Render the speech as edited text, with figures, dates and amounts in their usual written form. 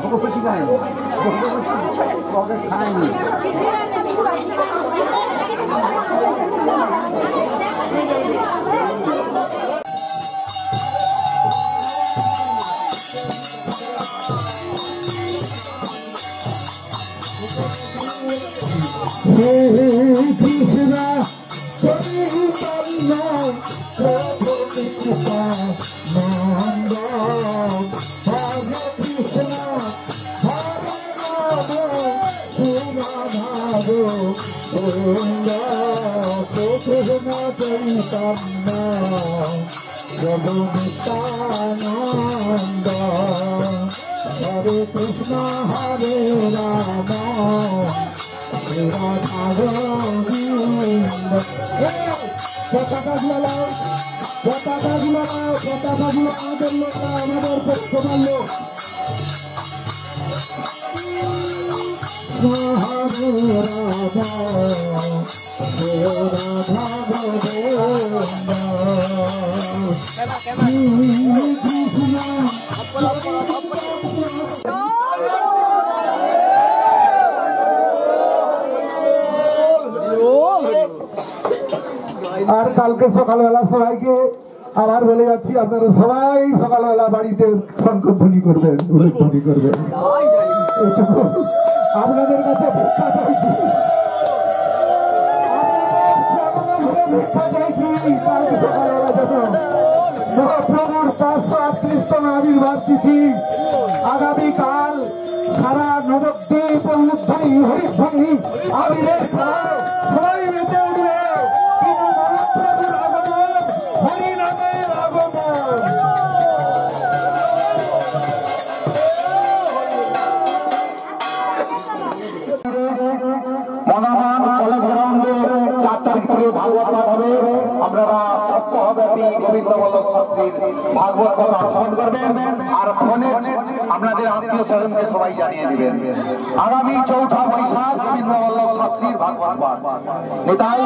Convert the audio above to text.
ভগবতী গায় ভগবতী খায়নি Hare Krishna Hare Rama Rama Govinda পতাকা ঝুলাও পতাকা ঝুলাও পতাকা ঝুলাও আমাদের লোকরা আমাদের পক্ষ মানল হরে রাধা আর কালকে সকালবেলা সবাইকে আবার বলে যাচ্ছি আপনারা সবাই সকালবেলা বাড়িতে শঙ্খধ্বনি করবেন উলুধ্বনি করবেন আপনাদের কাছে ভিক্ষা চাইছি সকালবেলা যখন মহাপ্রভুর 538তম আবির্ভাব তিথি আগামীকাল সারা নবদ্বীপ উলুধ্বনি হরিধ্বনি আবিরের সবাই মেতে উঠবে মহাপ্রভুর আগমন হরিনামের আগমন মনোমান কলেজ গ্রাউন্ডে 4 তারিখ থেকে ভাগবত পাঠ হবে আপনারা সপ্তাহব্যাপী গোবিন্দ বল্লভ শাস্ত্রীর ভাগবত কথা শ্রবণ করবেন আর ফোনে আপনাদের আত্মীয় স্বজনকে সবাই জানিয়ে দিবেন আগামী 4ঠা বৈশাখ গোবিন্দ বল্লভ শাস্ত্রীর ভাগবত পাঠ নিতাই